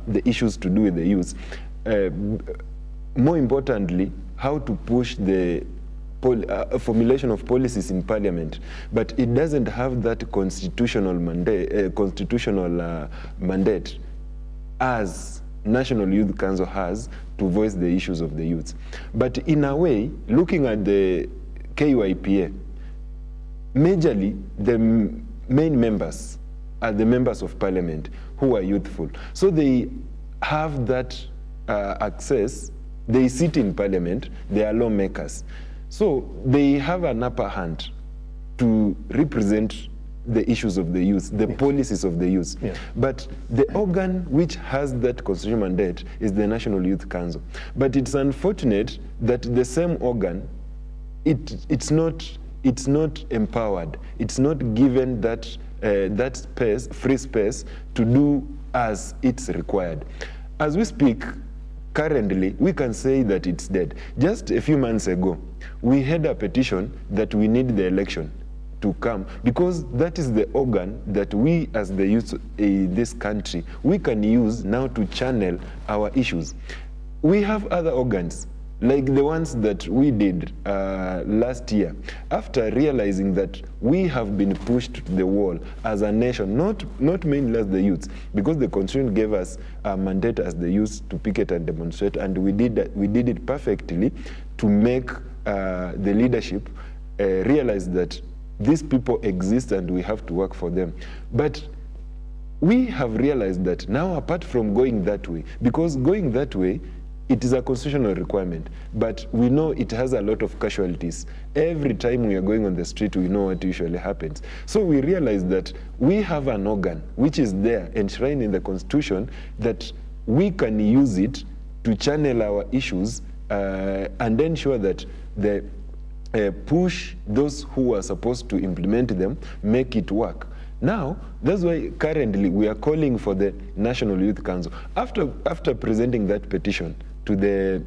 the issues to do with the youth. More importantly, how to push the formulation of policies in parliament, but it doesn't have that constitutional mandate as National Youth Council has to voice the issues of the youth. But in a way, looking at the KYPA, majorly the main members are the members of parliament who are youthful. So they have that access. They sit in parliament, they are lawmakers. So they have an upper hand to represent the issues of the youth, the policies of the youth. But the organ which has that constitutional mandate is the National Youth Council. But it's unfortunate that the same organ, it's not empowered. It's not given that that space, free space, to do as it's required. As we speak, currently, we can say that it's dead. Just a few months ago, we had a petition that we need the election to come, because that is the organ that we as the youth in this country, we can use now to channel our issues. We have other organs, like the ones that we did last year, after realizing that we have been pushed to the wall as a nation, not mainly as the youths, because the Constitution gave us a mandate as the youths to picket and demonstrate, and we did it perfectly to make the leadership realize that these people exist and we have to work for them. But we have realized that now, apart from going that way, because going that way, it is a constitutional requirement, but we know it has a lot of casualties. Every time we are going on the street, we know what usually happens. So we realize that we have an organ which is there enshrined in the Constitution, that we can use it to channel our issues and ensure that the push those who are supposed to implement them, make it work. Now, that's why currently we are calling for the National Youth Council. After presenting that petition to the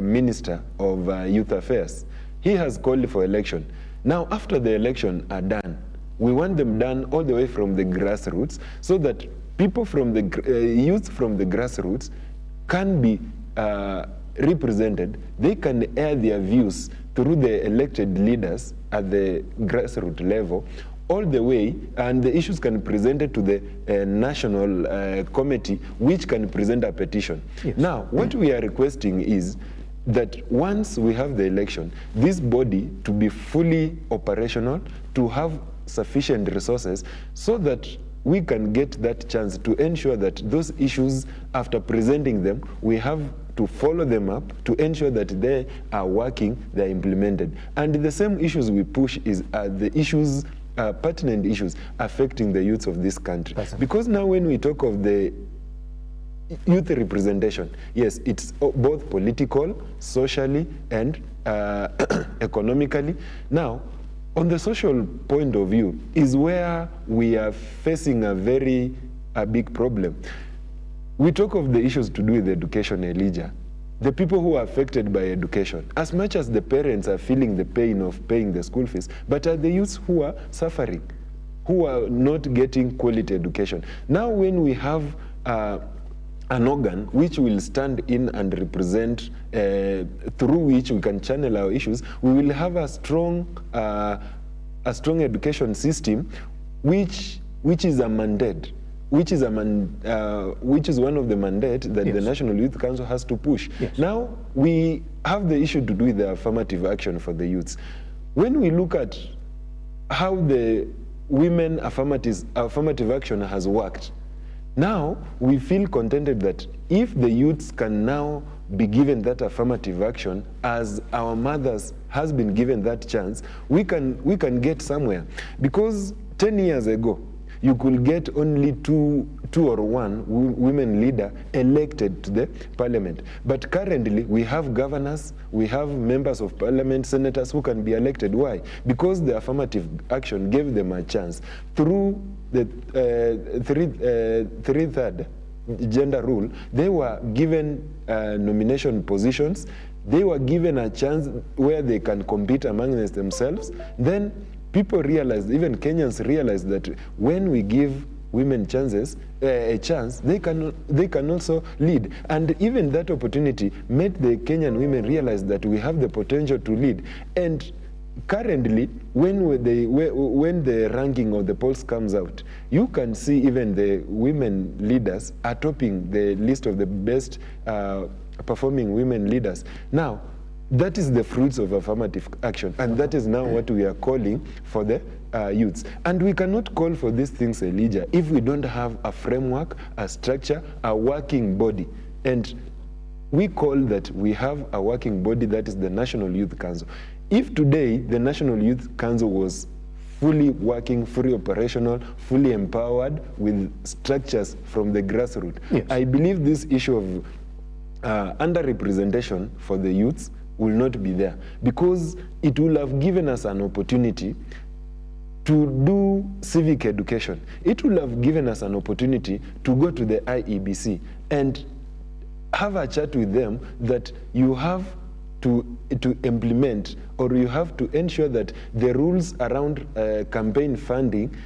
Minister of Youth Affairs, he has called for election. Now, after the election are done, we want them done all the way from the grassroots, so that people from the youth from the grassroots can be represented. They can air their views through the elected leaders at the grassroots level, all the way, and the issues can be presented to the national committee, which can present a petition. Now, what we are requesting is that once we have the election, this body to be fully operational, to have sufficient resources, so that we can get that chance to ensure that those issues, after presenting them, we have to follow them up to ensure that they are working, they are implemented. And the same issues we push is the issues, pertinent issues affecting the youth of this country. Because now when we talk of the youth representation, yes, it's both political, socially, and economically. Now, on the social point of view is where we are facing a big problem. We talk of the issues to do with education, Elijah. The people who are affected by education, as much as the parents are feeling the pain of paying the school fees, but are the youths who are suffering, who are not getting quality education. Now when we have an organ which will stand in and represent, through which we can channel our issues, we will have a strong education system which is a mandate, which is one of the mandate that the National Youth Council has to push. Now we have the issue to do with the affirmative action for the youths. When we look at how the women affirmative action has worked, now we feel contented that if the youths can now be given that affirmative action, as our mothers has been given that chance, we can get somewhere. Because 10 years ago, you could get only two or one women leader elected to the parliament. But currently, we have governors, we have members of parliament, senators who can be elected. Why? Because the affirmative action gave them a chance. Through the three-third gender rule, they were given nomination positions. They were given a chance where they can compete among themselves. Then people realized, even Kenyans realized, that when we give women a chance, they can also lead. And even that opportunity made the Kenyan women realize that we have the potential to lead. And currently, when the ranking of the polls comes out, you can see even the women leaders are topping the list of the best performing women leaders. Now, that is the fruits of affirmative action, and that is now what we are calling for the youths. And we cannot call for these things, Elijah, if we don't have a framework, a structure, a working body. And we call that we have a working body, that is the National Youth Council. If today the National Youth Council was fully working, fully operational, fully empowered with structures from the grassroots, yes, I believe this issue of underrepresentation for the youths will not be there, because it will have given us an opportunity to do civic education. It will have given us an opportunity to go to the IEBC and have a chat with them that you have to implement, or you have to ensure that the rules around campaign funding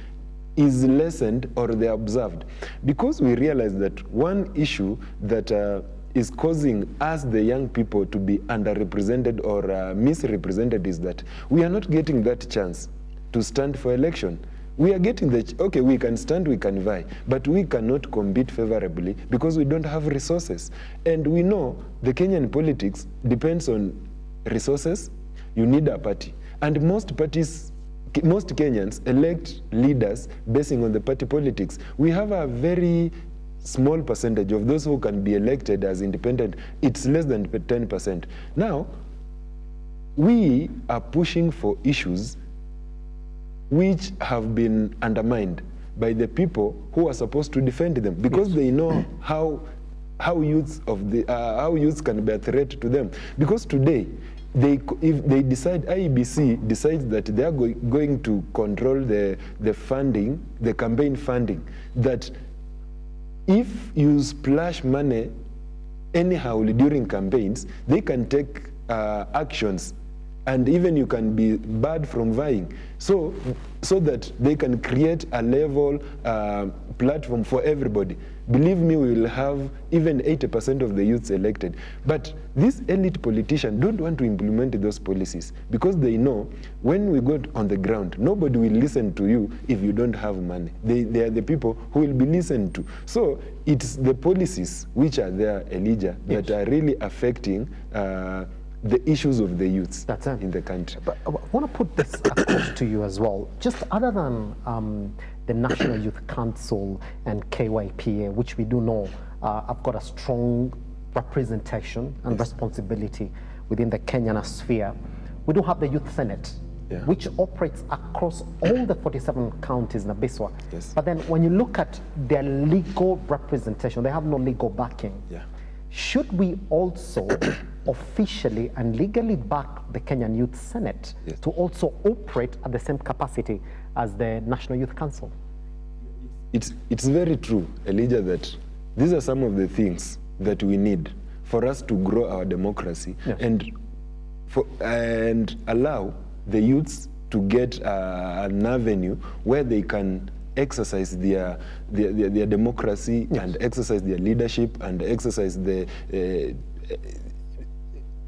is lessened or they're observed. Because we realize that one issue that is causing us, the young people, to be underrepresented or misrepresented is that we are not getting that chance to stand for election. We are getting okay, we can stand, we can vie, but we cannot compete favorably because we don't have resources. And we know the Kenyan politics depends on resources. You need a party. And most parties, most Kenyans elect leaders basing on the party politics. We have a very small percentage of those who can be elected as independent. It's less than 10%. Now, we are pushing for issues which have been undermined by the people who are supposed to defend them, because yes, they know how youths can be a threat to them. Because today, if they decide, IEBC decides that they are going to control the funding, the campaign funding, that if you splash money anyhow during campaigns, they can take actions, and even you can be barred from vying, so that they can create a level platform for everybody. Believe me, we will have even 80% of the youths elected. But these elite politicians don't want to implement those policies, because they know when we go on the ground, nobody will listen to you if you don't have money. They are the people who will be listened to. So it's the policies which are there, Elijah, that yes, are really affecting the issues of the youths in the country. But I want to put this across to you as well. Just other than the National Youth Council and KYPA, which we do know have got a strong representation and yes, responsibility within the Kenyan sphere, we do have the Youth Senate, yeah, which operates across all the 47 counties in Abiswa. Yes. But then when you look at their legal representation, they have no legal backing. Yeah. Should we also officially and legally back the Kenyan Youth Senate yes, to also operate at the same capacity as the National Youth Council? It's very true, Elijah, that these are some of the things that we need for us to grow our democracy, yes, and allow the youths to get an avenue where they can exercise their democracy, yes, and exercise their leadership, and exercise the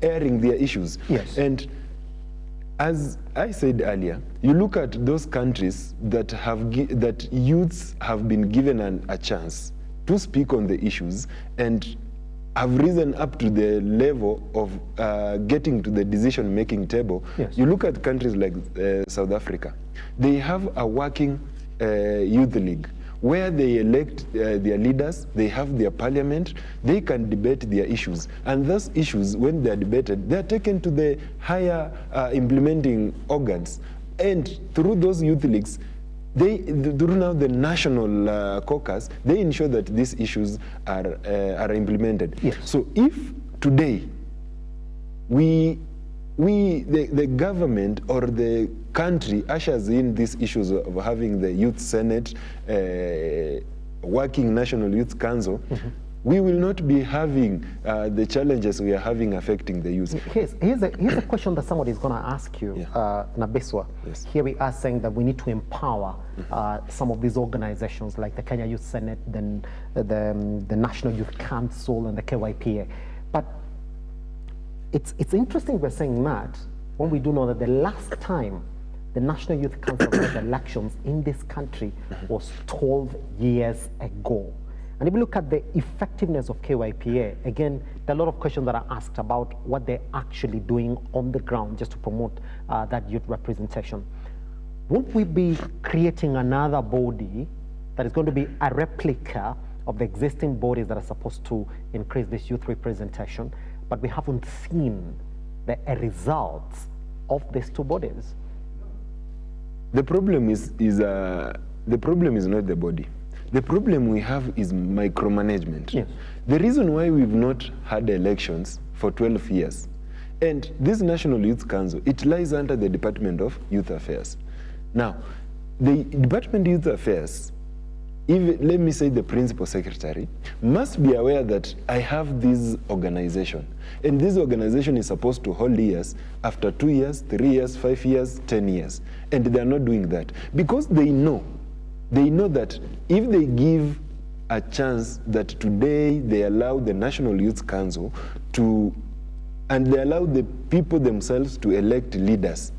airing their issues. Yes. And as I said earlier, you look at those countries that youths have been given a chance to speak on the issues and have risen up to the level of getting to the decision-making table. Yes. You look at countries like South Africa. They have a working youth league where they elect their leaders, they have their parliament, they can debate their issues. And those issues, when they're debated, they're taken to the higher implementing organs. And through those youth leagues, through now the national caucus, they ensure that these issues are implemented. Yes. So if today the government or the country ushers in these issues of having the Youth Senate, working National Youth Council, mm-hmm, Mm-hmm. we will not be having the challenges we are having affecting the youth. Here's a question that somebody is going to ask you, Yeah. Nabiswa. Yes. Here we are saying that we need to empower some of these organizations like the Kenya Youth Senate, then the National Youth Council and the KYPA. But it's interesting we're saying that when we do know that the last time the National Youth Council held elections in this country was 12 years ago. And if you look at the effectiveness of KYPA, again, there are a lot of questions that are asked about what they're actually doing on the ground just to promote that youth representation. Won't we be creating another body that is going to be a replica of the existing bodies that are supposed to increase this youth representation, but we haven't seen the results of these two bodies? The problem is not the body. The problem we have is micromanagement. Yes. The reason why we've not had elections for 12 years, and this National Youth Council, it lies under the Department of Youth Affairs. Now, the Department of Youth Affairs, even, let me say the principal secretary, must be aware that I have this organization. And this organization is supposed to hold years after 2 years, 3 years, 5 years, 10 years. And they are not doing that. Because they know that if they give a chance that today they allow the National Youth Council to, and they allow the people themselves to elect leaders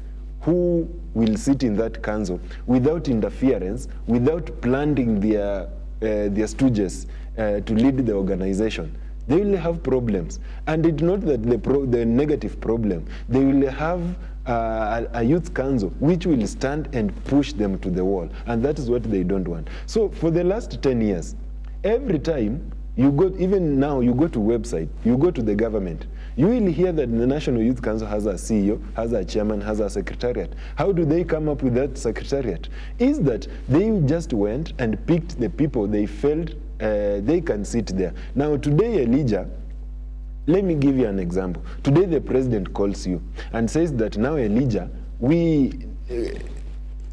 who will sit in that council without interference, without planting their stooges to lead the organization, they will have problems. And it's not that the negative problem. They will have a youth council which will stand and push them to the wall. And that is what they don't want. So for the last 10 years, every time you go, even now you go to website, you go to the government, you will hear that the National Youth Council has a CEO, has a chairman, has a secretariat. How do they come up with that secretariat? Is that they just went and picked the people they felt they can sit there. Now today, Elijah, let me give you an example. Today the president calls you and says that now, Elijah, we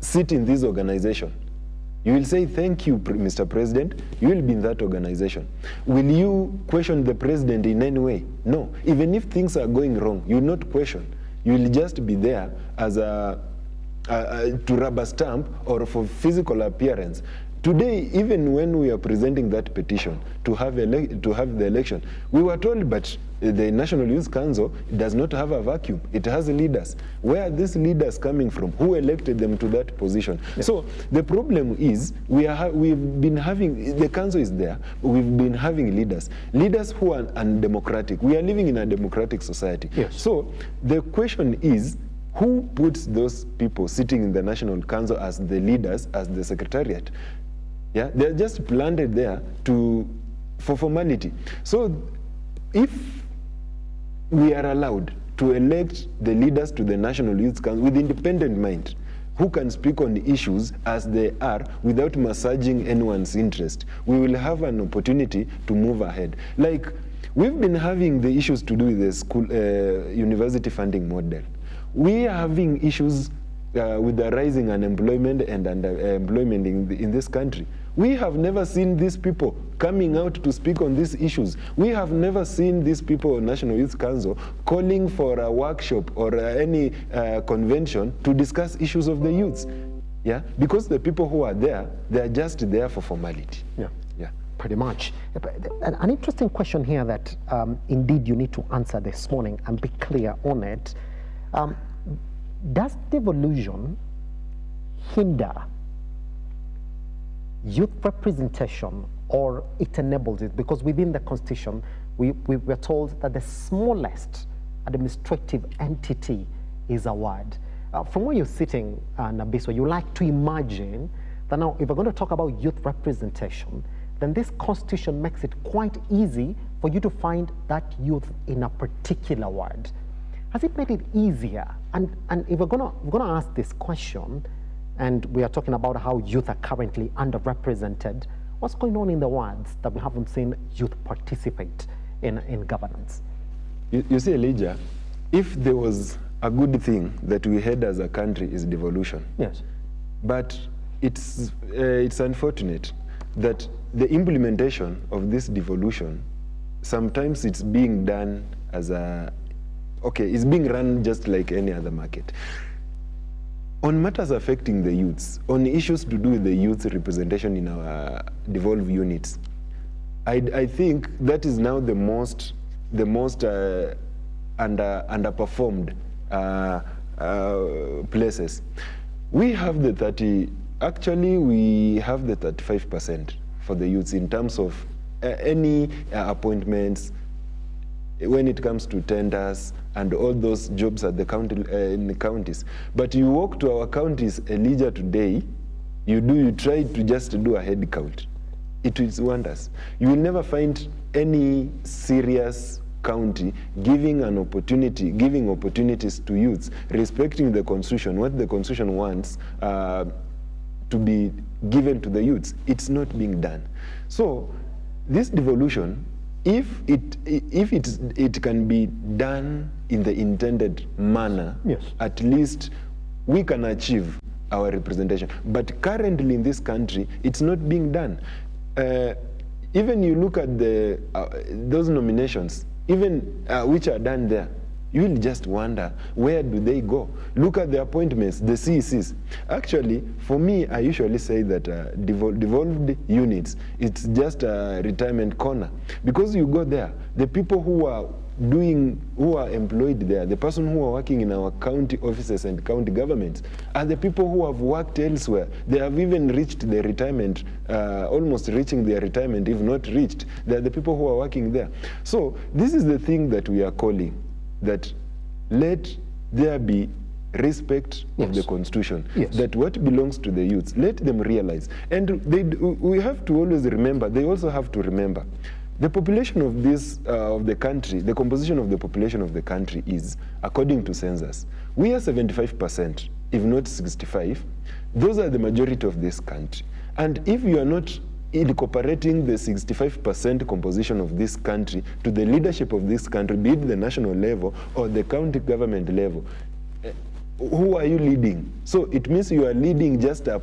sit in this organization. You will say, thank you, Mr. President. You will be in that organization. Will you question the president in any way? No. Even if things are going wrong, you will not question. You will just be there as to rubber stamp or for physical appearance. Today, even when we are presenting that petition to have the election, we were told, but the National Youth Council does not have a vacuum. It has leaders. Where are these leaders coming from? Who elected them to that position? Yes. So the problem is we've been having, the council is there, we've been having leaders who are undemocratic. We are living in a democratic society. Yes. So the question is, who puts those people sitting in the National Council as the leaders, as the secretariat? Yeah, they're just planted there for formality. So if we are allowed to elect the leaders to the National Youth Council with independent mind, who can speak on the issues as they are without massaging anyone's interest, we will have an opportunity to move ahead. Like, we've been having the issues to do with the school, university funding model. We are having issues with the rising unemployment and underemployment in this country. We have never seen these people coming out to speak on these issues. We have never seen these people on National Youth Council calling for a workshop or any convention to discuss issues of the youths. Yeah, because the people who are there, they are just there for formality. Yeah. Yeah. Pretty much. An interesting question here that indeed you need to answer this morning and be clear on it. Does devolution hinder youth representation or it enables it? Because within the Constitution, we were told that the smallest administrative entity is a ward. From where you're sitting, Nabiswa, you like to imagine that now if we're going to talk about youth representation, then this Constitution makes it quite easy for you to find that youth in a particular ward. Has it made it easier? And if we're gonna ask this question, and we are talking about how youth are currently underrepresented, what's going on in the wards that we haven't seen youth participate in governance? You see, Elijah, if there was a good thing that we had as a country is devolution. Yes. But it's unfortunate that the implementation of this devolution, sometimes it's being done as a, okay, it's being run just like any other market. On matters affecting the youths, on issues to do with the youth representation in our devolved units, I think that is now the most underperformed places. We have the 35% for the youths in terms of any appointments, when it comes to tenders and all those jobs at the county, in the counties. But you walk to our counties, Elijah, today, you try to just do a head count. It is wonders. You will never find any serious county giving opportunities to youths, respecting the constitution, what the constitution wants to be given to the youths. It's not being done. So this devolution, if it can be done in the intended manner, yes, at least we can achieve our representation. But currently in this country, it's not being done. Even you look at those nominations, even which are done there, you will just wonder, where do they go? Look at the appointments, the CECs. Actually, for me, I usually say that devolved units, it's just a retirement corner. Because you go there, the people who are employed there, the person who are working in our county offices and county governments, are the people who have worked elsewhere. They have even reached their retirement, almost reaching their retirement, if not reached. They are the people who are working there. So this is the thing that we are calling, that let there be respect of the constitution, that what belongs to the youths, let them realize. And we have to always remember, they also have to remember, the population of the country, the composition of the population of the country is, according to census, we are 75%, if not 65%. Those are the majority of this country. And if you are not incorporating the 65% composition of this country to the leadership of this country, be it the national level or the county government level, who are you leading? So it means you are leading just a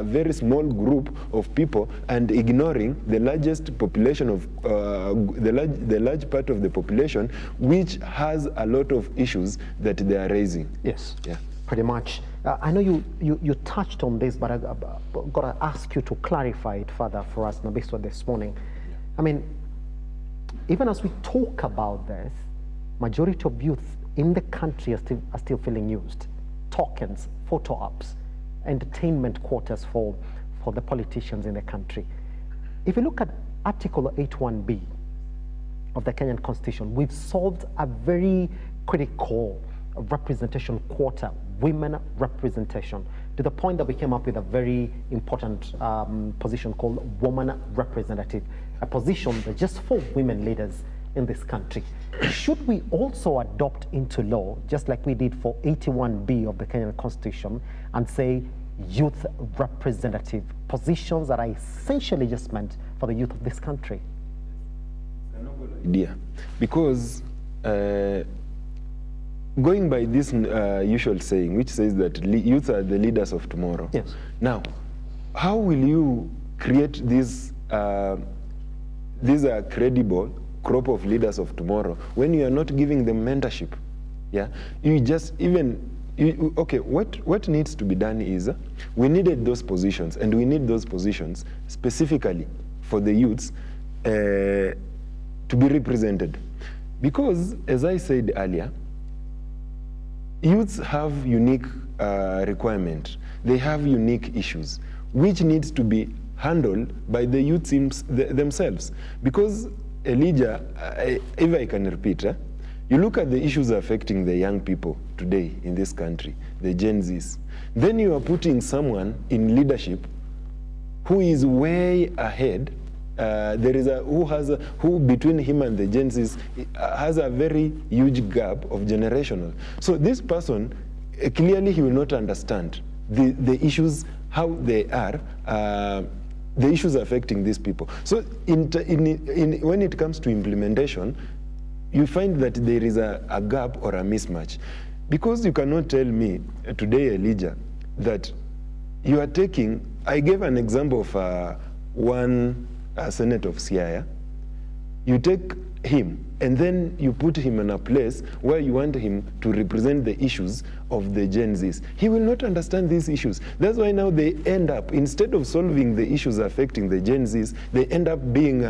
very small group of people and ignoring the largest population of the large part of the population, which has a lot of issues that they are raising. Yes. Yeah. Pretty much. I know you touched on this, but I've got to ask you to clarify it further for us, Nabiso, this morning. Yeah. I mean, even as we talk about this, majority of youth in the country are still feeling used. Tokens, photo ops, entertainment quotas for the politicians in the country. If you look at Article 81B of the Kenyan Constitution, we've solved a very critical representation quota, women representation, to the point that we came up with a very important position called woman representative, a position that's just for women leaders in this country. Should we also adopt into law, just like we did for 81B of the Kenyan Constitution, and say youth representative, positions that are essentially just meant for the youth of this country? It's a noble idea, because going by this usual saying, which says that youth are the leaders of tomorrow. Yes. Now, how will you create these credible crop of leaders of tomorrow when you are not giving them mentorship? Yeah, you just okay, what needs to be done is we needed those positions, and we need those positions specifically for the youths to be represented, because as I said earlier, youths have unique requirements. They have unique issues which needs to be handled by the youths themselves. Because Elijah, if I can repeat, you look at the issues affecting the young people today in this country, the Gen Zs. Then you are putting someone in leadership who is way ahead. There is who between him and the Gen Zs has a very huge gap of generational. So this person, clearly he will not understand the issues, how they are, the issues affecting these people. So when it comes to implementation, you find that there is a gap or a mismatch. Because you cannot tell me today, Elijah, that you are taking, I gave an example of one Senate of Siaya, you take him and then you put him in a place where you want him to represent the issues of the Gen Zs. He will not understand these issues. That's why now they end up, instead of solving the issues affecting the Gen Zs, they end up being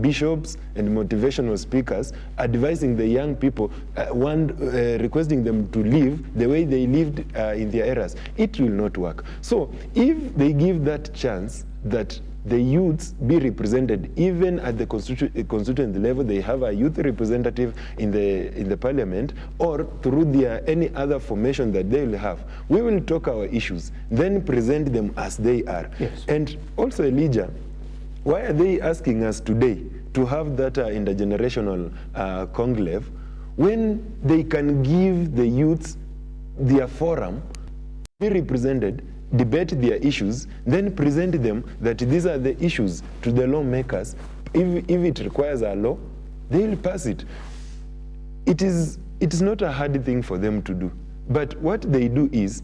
bishops and motivational speakers, advising the young people, requesting them to live the way they lived in their eras. It will not work. So if they give that chance, that the youths be represented even at the constituent level, they have a youth representative in the parliament, or through their any other formation that they will have, we will talk our issues, then present them as they are. Yes. And also, Elijah, why are they asking us today to have that intergenerational conclave when they can give the youths their forum, be represented, debate their issues, then present them that these are the issues to the lawmakers. If it requires a law, they will pass it. It is not a hard thing for them to do. But what they do is,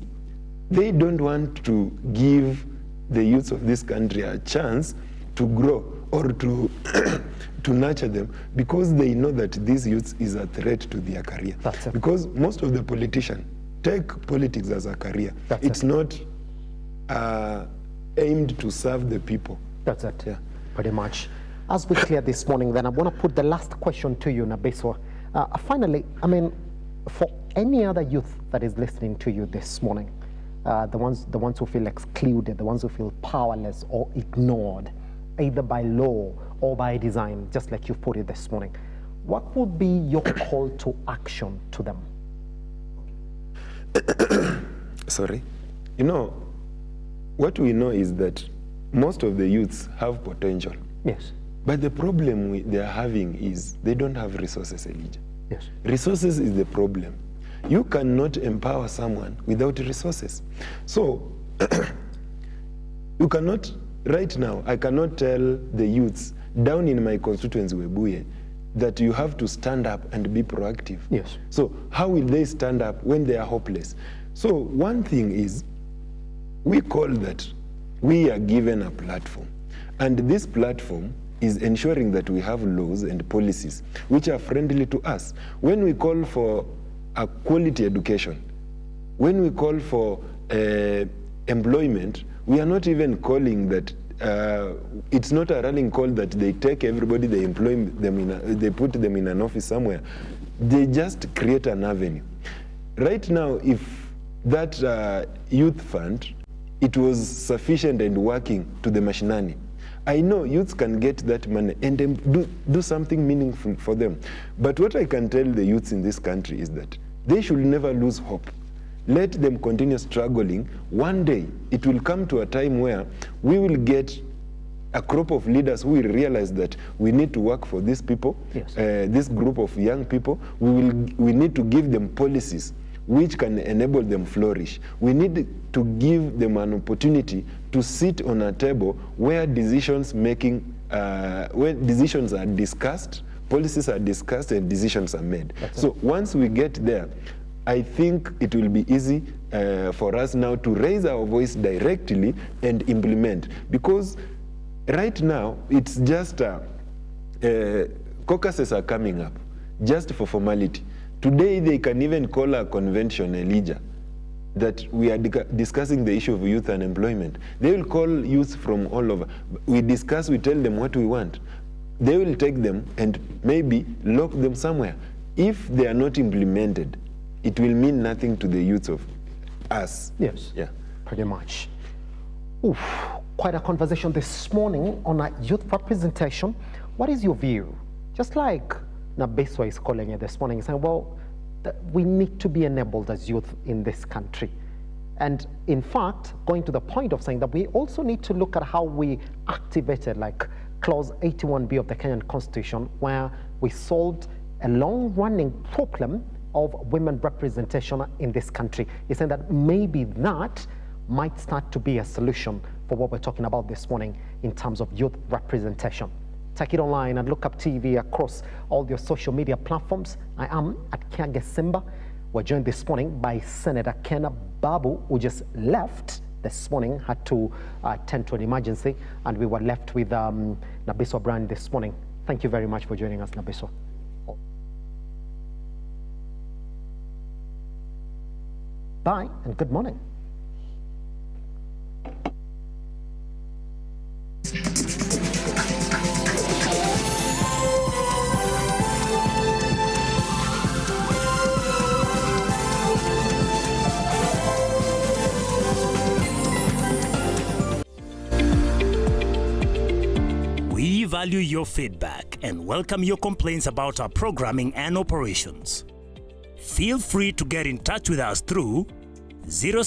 they don't want to give the youths of this country a chance to grow or to to nurture them, because they know that these youths is a threat to their career. That's it. Because most of the politicians take politics as a career. It's not aimed to serve the people. That's it. Yeah. Pretty much. As we clear this morning, then I want to put the last question to you, Nabeswa. Finally, I mean, for any other youth that is listening to you this morning, the ones who feel excluded, the ones who feel powerless or ignored, either by law or by design, just like you've put it this morning, what would be your call to action to them? Sorry. You know, what we know is that most of the youths have potential. Yes. But the problem they are having is they don't have resources, Elijah. Yes. Resources is the problem. You cannot empower someone without resources. So, you cannot, right now, I cannot tell the youths down in my constituency, Webuye, that you have to stand up and be proactive. Yes. So how will they stand up when they are hopeless? So one thing is, we call that we are given a platform. And this platform is ensuring that we have laws and policies which are friendly to us. When we call for a quality education, when we call for employment, we are not even calling that, it's not a rallying call that they take everybody, they employ them, they put them in an office somewhere. They just create an avenue. Right now, if that youth fund, it was sufficient and working to the mashinani, I know youths can get that money and do something meaningful for them. But what I can tell the youths in this country is that they should never lose hope. Let them continue struggling. One day, it will come to a time where we will get a crop of leaders who will realize that we need to work for these people, yes. This group of young people. We need to give them policies which can enable them flourish. We need to give them an opportunity to sit on a table where decisions are discussed, policies are discussed, and decisions are made. So once we get there, I think it will be easy for us now to raise our voice directly and implement. Because right now, it's just caucuses are coming up, just for formality. Today, they can even call a convention, Elijah, that we are discussing the issue of youth unemployment. They will call youth from all over. We discuss, we tell them what we want. They will take them and maybe lock them somewhere. If they are not implemented, it will mean nothing to the youth of us. Yes, yeah, pretty much. Oof, quite a conversation this morning on youth representation. What is your view? Just like Nabeswa is calling it this morning, saying, well, we need to be enabled as youth in this country. And in fact, going to the point of saying that we also need to look at how we activated like Clause 81B of the Kenyan Constitution, where we solved a long-running problem of women representation in this country. He's saying that maybe that might start to be a solution for what we're talking about this morning in terms of youth representation. Take it online and look up TV across all your social media platforms. I am at Kiage Simba. We're joined this morning by Senator Ken Babu, who just left this morning, had to attend to an emergency, and we were left with Nabiso Brand this morning. Thank you very much for joining us, Nabiso. Bye, and good morning. We value your feedback and welcome your complaints about our programming and operations. Feel free to get in touch with us through 07